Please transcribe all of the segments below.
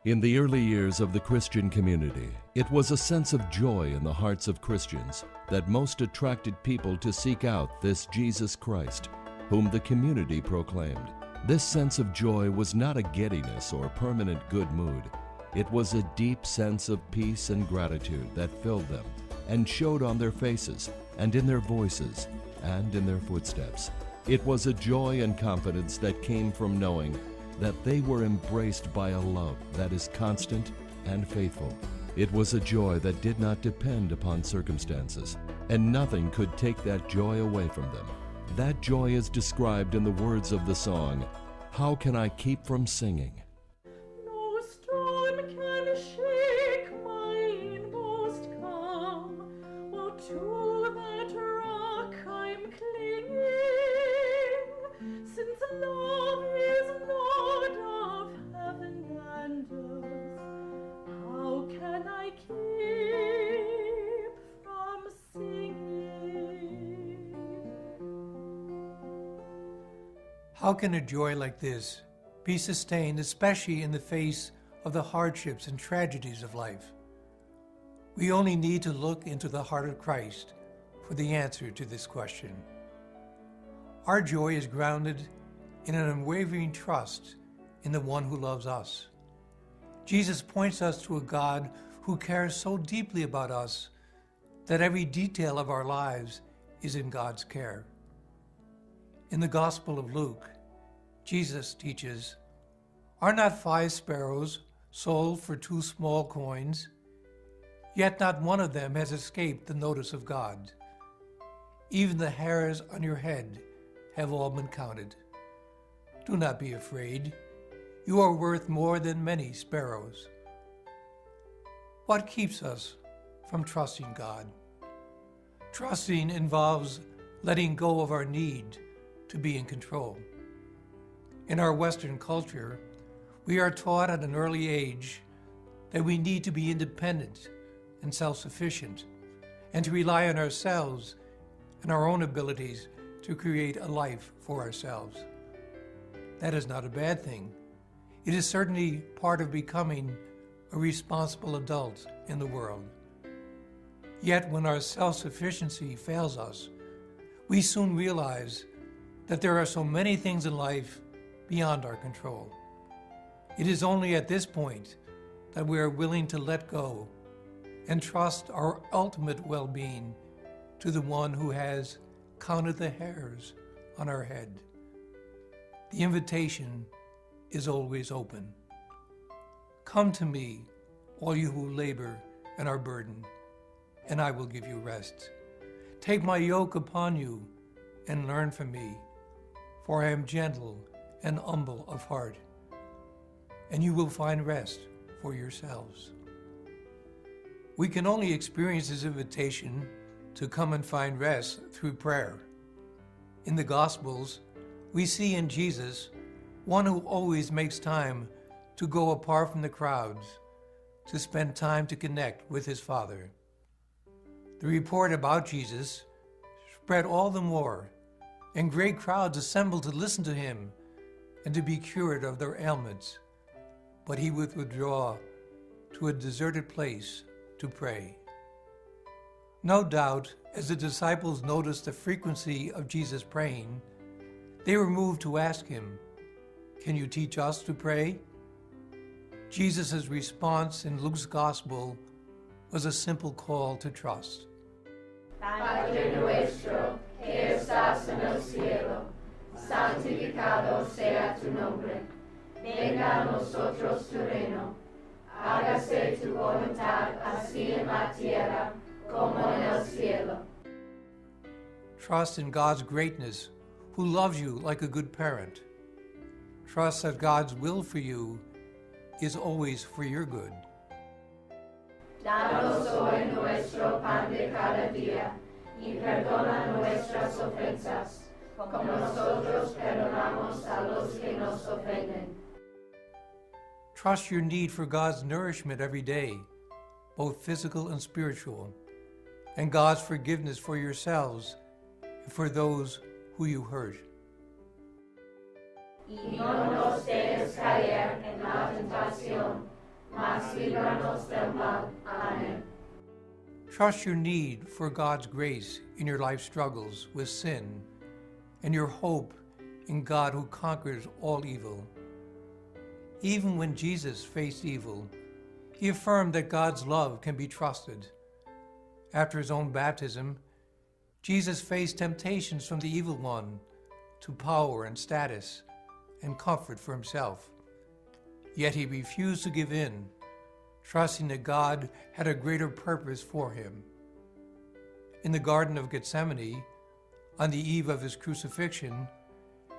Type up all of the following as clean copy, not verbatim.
In the early years of the Christian community, it was a sense of joy in the hearts of Christians that most attracted people to seek out this Jesus Christ, whom the community proclaimed. This sense of joy was not a giddiness or permanent good mood. It was a deep sense of peace and gratitude that filled them and showed on their faces and in their voices and in their footsteps. It was a joy and confidence that came from knowing that they were embraced by a love that is constant and faithful. It was a joy that did not depend upon circumstances, and nothing could take that joy away from them. That joy is described in the words of the song, "How Can I Keep From Singing?" No storm can shake my inmost calm, while to that rock I'm clinging, since love is Lord of heaven and earth. How can I keep from singing? How can a joy like this be sustained, especially in the face of the hardships and tragedies of life? We only need to look into the heart of Christ for the answer to this question. Our joy is grounded in an unwavering trust in the one who loves us. Jesus points us to a God who cares so deeply about us that every detail of our lives is in God's care. In the Gospel of Luke, Jesus teaches, "Are not 5 sparrows sold for 2 small coins? Yet not one of them has escaped the notice of God. Even the hairs on your head have all been counted. Do not be afraid. You are worth more than many sparrows." What keeps us from trusting God? Trusting involves letting go of our need to be in control. In our Western culture, we are taught at an early age that we need to be independent and self-sufficient, and to rely on ourselves and our own abilities to create a life for ourselves. That is not a bad thing. It is certainly part of becoming a responsible adult in the world. Yet when our self-sufficiency fails us, we soon realize that there are so many things in life beyond our control. It is only at this point that we are willing to let go and trust our ultimate well-being to the one who has counted the hairs on our head. The invitation is always open. Come to me, all you who labor and are burdened, and I will give you rest. Take my yoke upon you and learn from me, for I am gentle and humble of heart, and you will find rest for yourselves. We can only experience this invitation to come and find rest through prayer. In the Gospels, we see in Jesus one who always makes time to go apart from the crowds, to spend time to connect with his Father. The report about Jesus spread all the more, and great crowds assembled to listen to him and to be cured of their ailments. But he would withdraw to a deserted place to pray. No doubt, as the disciples noticed the frequency of Jesus praying, they were moved to ask him, "Can you teach us to pray?" Jesus' response in Luke's Gospel was a simple call to trust. Padre nuestro, que estás en el cielo, santificado sea tu nombre. Venga a nosotros tu reino. Hágase tu voluntad, así en la tierra como en el cielo. Trust in God's greatness, who loves you like a good parent. Trust that God's will for you is always for your good. Danos hoy nuestro pan de cada día, y perdona nuestras ofensas, como nosotros perdonamos a los que nos ofenden. Trust your need for God's nourishment every day, both physical and spiritual, and God's forgiveness for yourselves and for those who you hurt. Y no nos dejes caer en la tentación, mas líbranos del mal. Amen. Trust your need for God's grace in your life struggles with sin and your hope in God who conquers all evil. Even when Jesus faced evil, he affirmed that God's love can be trusted. After his own baptism, Jesus faced temptations from the evil one to power and status and comfort for himself. Yet he refused to give in, trusting that God had a greater purpose for him. In the Garden of Gethsemane, on the eve of his crucifixion,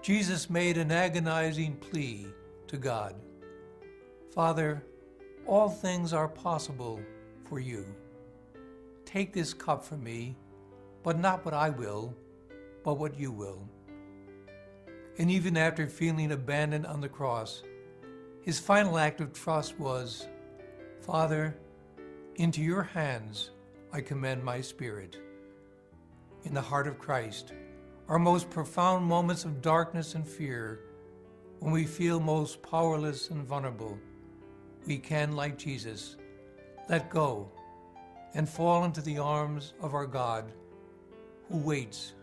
Jesus made an agonizing plea to God. Father, all things are possible for you. Take this cup from me, but not what I will, but what you will. And even after feeling abandoned on the cross, his final act of trust was, Father, into your hands I commend my spirit. In the heart of Christ, our most profound moments of darkness and fear, when we feel most powerless and vulnerable, we can, like Jesus, let go and fall into the arms of our God, who waits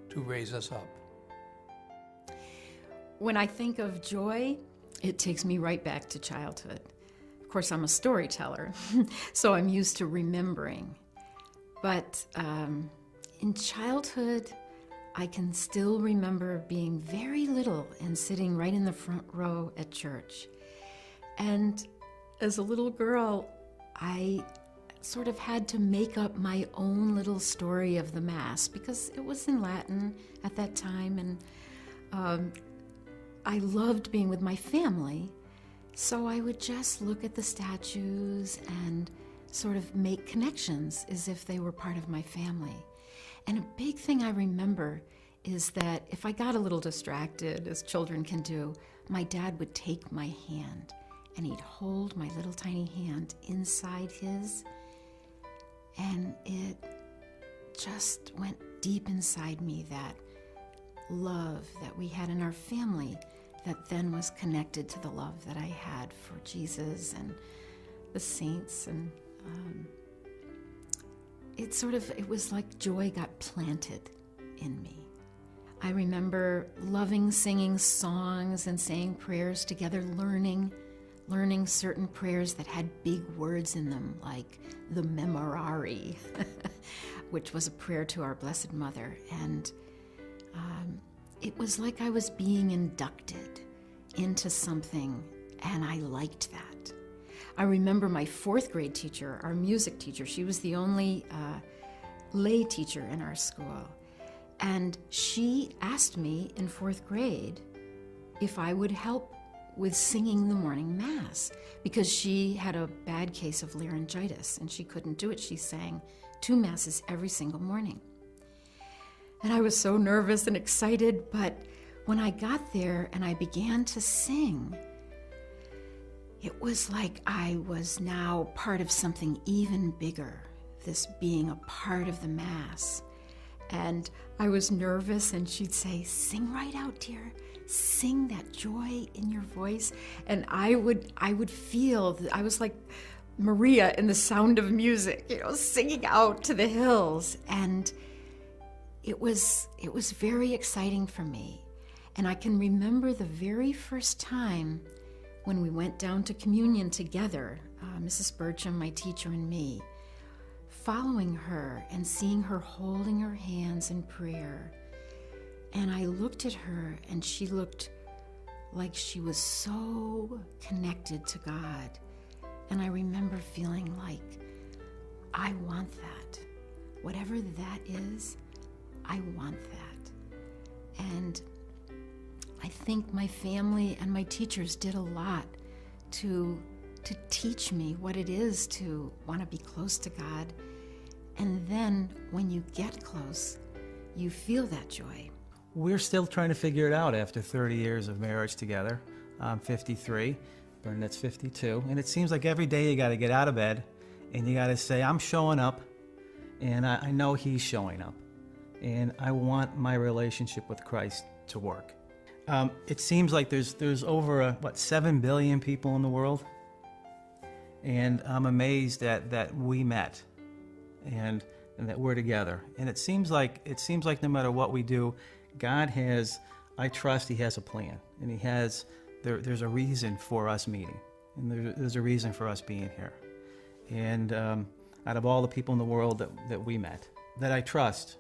to raise us up. When I think of joy, it takes me right back to childhood. Of course, I'm a storyteller, so I'm used to remembering. But in childhood, I can still remember being very little and sitting right in the front row at church. And as a little girl, I sort of had to make up my own little story of the Mass because it was in Latin at that time, and I loved being with my family, so I would just look at the statues and sort of make connections as if they were part of my family. And a big thing I remember is that if I got a little distracted, as children can do, my dad would take my hand and he'd hold my little tiny hand inside his, and it just went deep inside me, that love that we had in our family that then was connected to the love that I had for Jesus and the saints. And it was like joy got planted in me. I remember loving singing songs and saying prayers together, learning certain prayers that had big words in them, like the Memorare, which was a prayer to our Blessed Mother. And it was like I was being inducted into something, and I liked that. I remember my 4th grade teacher, our music teacher. She was the only lay teacher in our school. And she asked me in 4th grade if I would help with singing the morning Mass, because she had a bad case of laryngitis and she couldn't do it. She sang 2 Masses every single morning. And I was so nervous and excited, but when I got there and I began to sing, it was like I was now part of something even bigger, this being a part of the Mass. And I was nervous, and she'd say, "Sing right out, dear. Sing that joy in your voice." And I would feel that I was like Maria in The Sound of Music, singing out to the hills. And it was very exciting for me. And I can remember the very first time when we went down to communion together, Mrs. Burcham, my teacher, and me, following her and seeing her holding her hands in prayer. And I looked at her, and she looked like she was so connected to God. And I remember feeling like, I want that. Whatever that is, I want that. And I think my family and my teachers did a lot to teach me what it is to want to be close to God. And then when you get close, you feel that joy. We're still trying to figure it out after 30 years of marriage together. I'm 53, Bernadette's 52, and it seems like every day you got to get out of bed and you got to say, I'm showing up, and I know he's showing up, and I want my relationship with Christ to work. It seems like there's over 7 billion people in the world, And I'm amazed that we met and that we're together. And it seems like no matter what we do, God has, I trust he has a plan. And there's a reason for us meeting. And there's a reason for us being here. And out of all the people in the world that we met, that I trust,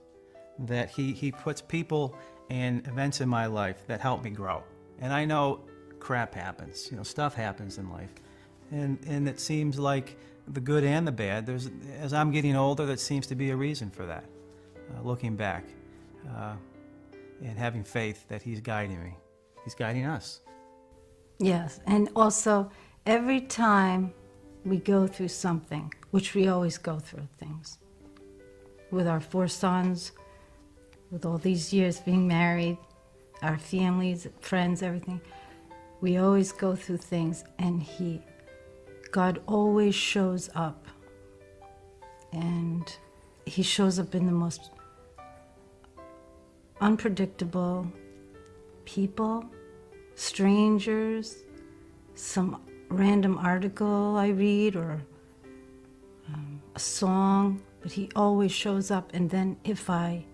that he puts people and events in my life that help me grow. And I know crap happens, stuff happens in life. And it seems like the good and the bad, as I'm getting older, that seems to be a reason for that. Looking back and having faith that he's guiding me. He's guiding us. Yes, and also every time we go through something, which we always go through things, with our 4 sons, with all these years being married, our families, friends, everything, we always go through things, and God always shows up. And he shows up in the most unpredictable people, strangers, some random article I read, or a song, but he always shows up. And then if I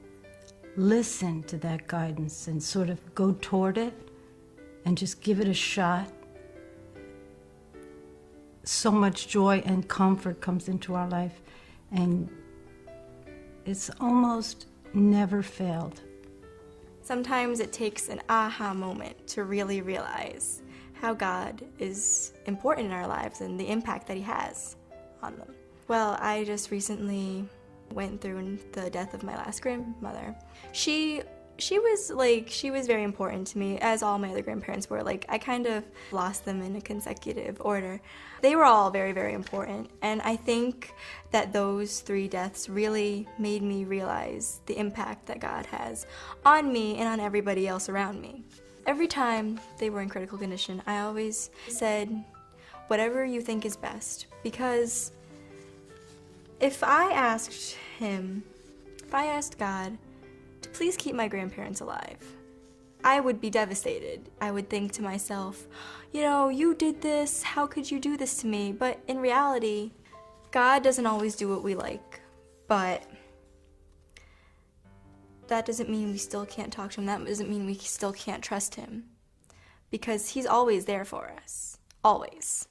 listen to that guidance and sort of go toward it and just give it a shot, so much joy and comfort comes into our life, and it's almost never failed. Sometimes it takes an aha moment to really realize how God is important in our lives and the impact that he has on them. Well, I just recently went through the death of my last grandmother. She was very important to me, as all my other grandparents were. I kind of lost them in a consecutive order. They were all very, very important, and I think that those 3 deaths really made me realize the impact that God has on me and on everybody else around me. Every time they were in critical condition, I always said, whatever you think is best, because if I asked God to please keep my grandparents alive, I would be devastated. I would think to myself, you did this, how could you do this to me? But in reality, God doesn't always do what we like, but that doesn't mean we still can't talk to him. That doesn't mean we still can't trust him, because he's always there for us, always.